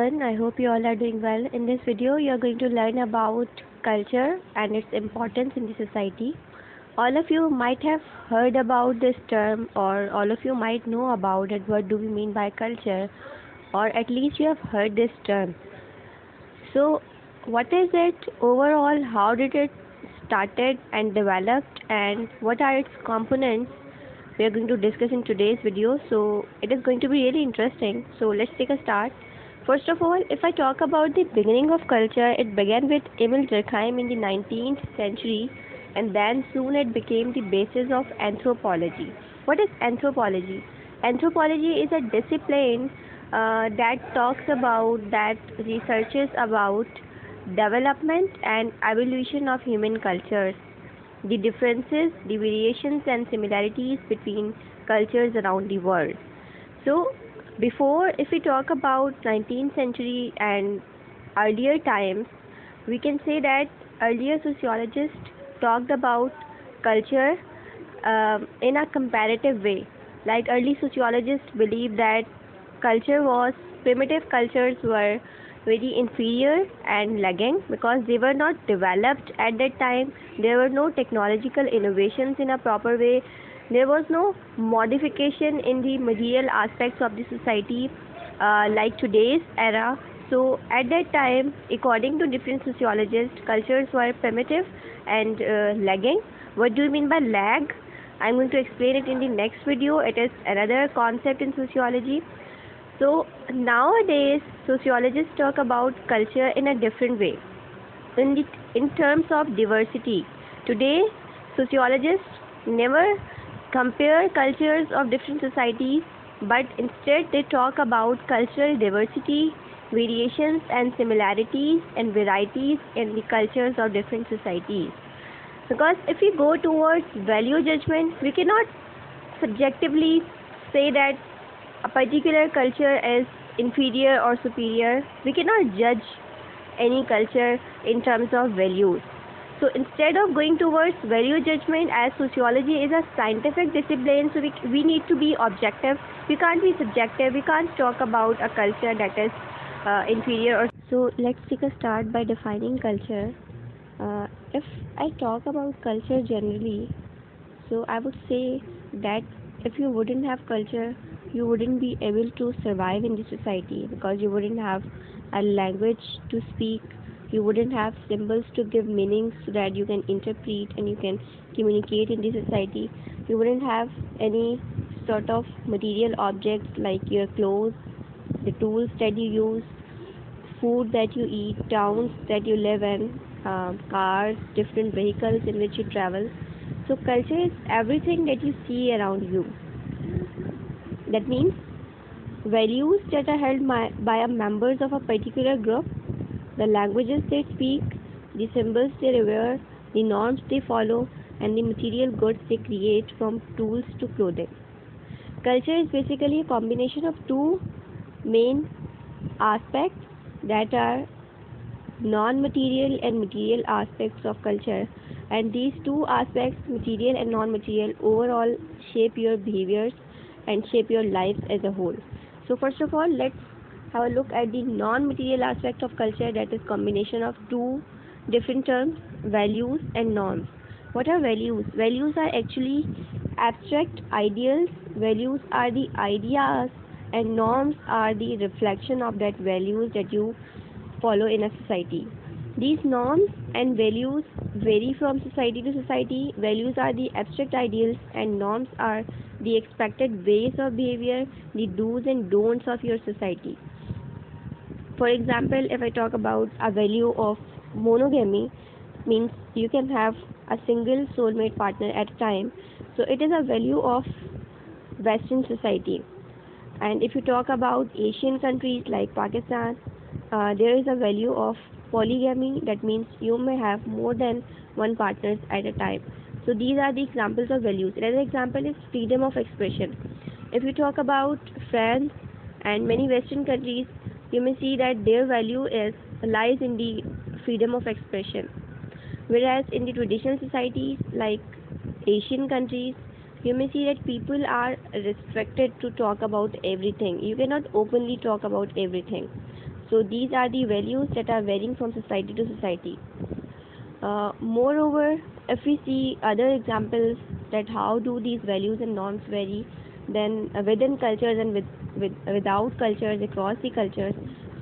everyone. I hope you all are doing well. In this video, you are going to learn about culture and its importance in the society. All of you might have heard about this term, or all of you might know about it. What do we mean by culture? Or at least you have heard this term. So, what is it overall? How did it started and developed, and what are its components? We are going to discuss in today's video, so it is going to be really interesting. So let's take a start. First of all, if I talk about the beginning of culture, it began with Emil Durkheim in the 19th century, and then soon it became the basis of anthropology. What is anthropology? Anthropology is a discipline that talks about, that researches about development and evolution of human cultures, the differences, the variations and similarities between cultures around the world. So, before, if we talk about 19th century and earlier times, we can say that earlier sociologists talked about culture in a comparative way. Like early sociologists believed that primitive cultures were very inferior and lagging because they were not developed at that time. There were no technological innovations in a proper way. There was no modification in the material aspects of the society like today's era. So at that time, according to different sociologists, cultures were primitive and lagging. What do you mean by lag? I'm going to explain it in the next video. It is another concept in sociology. So nowadays, sociologists talk about culture in a different way, in terms of diversity. Today, sociologists never compare cultures of different societies, but instead they talk about cultural diversity, variations and similarities and varieties in the cultures of different societies. Because if we go towards value judgment, we cannot subjectively say that a particular culture is inferior or superior. We cannot judge any culture in terms of values. So instead of going towards value judgment, as sociology is a scientific discipline, so we need to be objective. We can't be subjective. We can't talk about a culture that is inferior. So let's take a start by defining culture. If I talk about culture generally, so I would say that if you wouldn't have culture, you wouldn't be able to survive in the society, because you wouldn't have a language to speak, you wouldn't have symbols to give meanings so that you can interpret and you can communicate in the society. You wouldn't have any sort of material objects like your clothes, the tools that you use, food that you eat, towns that you live in, cars, different vehicles in which you travel. So culture is everything that you see around you. That means values that are held by members of a particular group, the languages they speak, the symbols they revere, the norms they follow, and the material goods they create, from tools to clothing. Culture is basically a combination of two main aspects, that are non-material and material aspects of culture, and these two aspects, material and non-material, overall shape your behaviors and shape your lives as a whole. So first of all, let's have a look at the non-material aspect of culture, that is combination of two different terms, values and norms. What are values? Values are actually abstract ideals. Values are the ideas, and norms are the reflection of that values that you follow in a society. These norms and values vary from society to society. Values are the abstract ideals and norms are the expected ways of behavior, the do's and don'ts of your society. For example, if I talk about a value of monogamy, means you can have a single soulmate partner at a time. So it is a value of Western society. And if you talk about Asian countries like Pakistan, there is a value of polygamy. That means you may have more than one partners at a time. So these are the examples of values. Another example is freedom of expression. If you talk about France and many Western countries, you may see that their value lies in the freedom of expression. Whereas in the traditional societies like Asian countries, you may see that people are restricted to talk about everything. You cannot openly talk about everything. So these are the values that are varying from society to society. Moreover, if we see other examples that how do these values and norms vary, then within cultures and without cultures, across the cultures.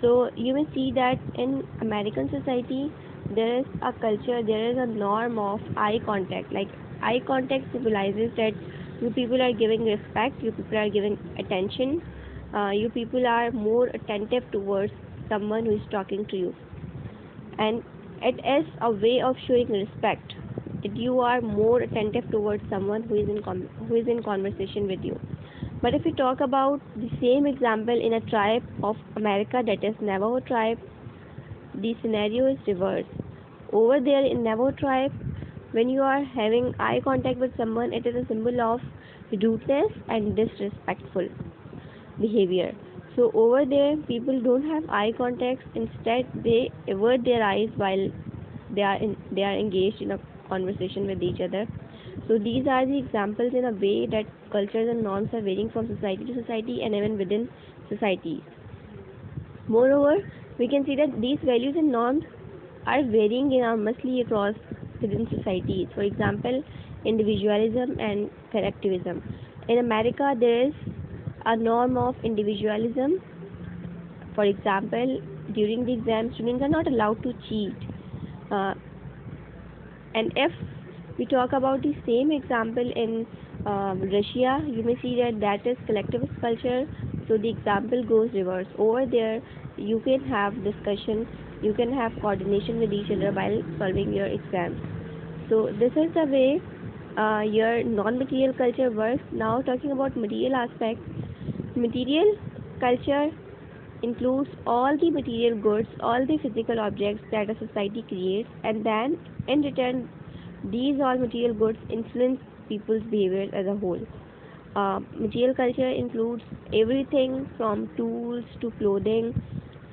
So you may see that in American society there is a culture, there is a norm of eye contact. Like, eye contact symbolizes that you people are giving respect, you people are giving attention, you people are more attentive towards someone who is talking to you, and it is a way of showing respect that you are more attentive towards someone who is who is in conversation with you. But if we talk about the same example in a tribe of America, that is Navajo tribe, the scenario is reversed. Over there in Navajo tribe, when you are having eye contact with someone, it is a symbol of rudeness and disrespectful behavior. So over there, people don't have eye contacts. Instead, they avert their eyes while they are engaged in a conversation with each other. So these are the examples in a way that cultures and norms are varying from society to society and even within societies. Moreover, we can see that these values and norms are varying enormously across within societies. For example, individualism and collectivism. In America, there is a norm of individualism. For example, during the exam, students are not allowed to cheat. Uh, and if we talk about the same example in Russia, you may see that that is collectivist culture. So the example goes reverse. Over there, you can have discussion, you can have coordination with each other while solving your exams. So this is the way your non-material culture works. Now talking about material aspects, material culture includes all the material goods, all the physical objects that a society creates, and then in return, these all material goods influence people's behavior as a whole. Material culture includes everything from tools to clothing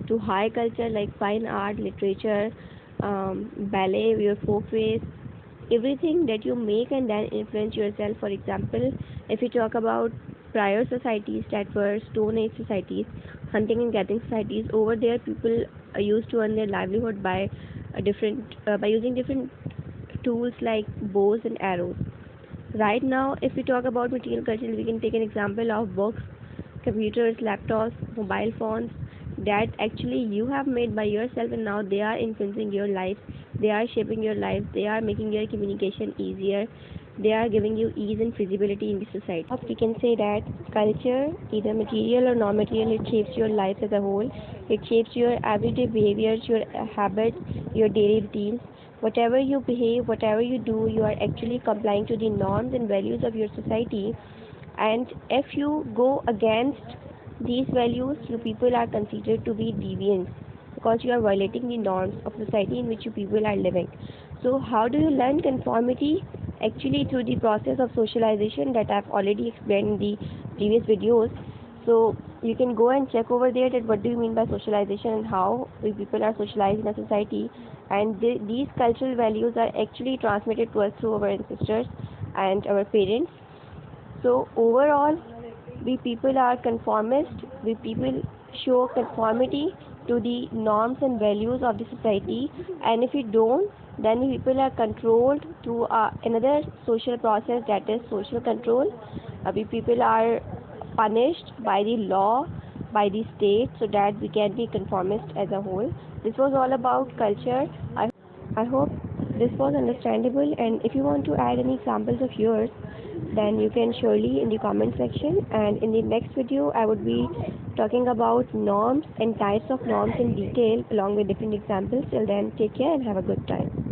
to high culture like fine art, literature, ballet, your folkways, everything that you make and then influence yourself. For example, if you talk about prior societies that were Stone Age societies, hunting and gathering societies, over there people used to earn their livelihood by by using different tools like bows and arrows. Right now, if we talk about material culture, we can take an example of books, computers, laptops, mobile phones that actually you have made by yourself, and now they are influencing your life, they are shaping your life, they are making your communication easier, they are giving you ease and feasibility in the society. We can say that culture, either material or non-material, it shapes your life as a whole. It shapes your everyday behaviors, your habits, your daily routines. Whatever you behave, whatever you do, you are actually complying to the norms and values of your society. And if you go against these values, you people are considered to be deviants because you are violating the norms of society in which you people are living. So how do you learn conformity? Actually through the process of socialization that I've already explained in the previous videos. So you can go and check over there that what do you mean by socialization and how we people are socialized in a society, and these cultural values are actually transmitted to us through our ancestors and our parents. So overall, we people are conformist, we people show conformity to the norms and values of the society, and if we don't, then we people are controlled through another social process, that is social control. We people are punished by the law, by the state, so that we can be conformist as a whole. This was all about culture. I hope this was understandable, and if you want to add any examples of yours, then you can surely in the comment section, and in the next video I would be talking about norms and types of norms in detail along with different examples. Till then, take care and have a good time.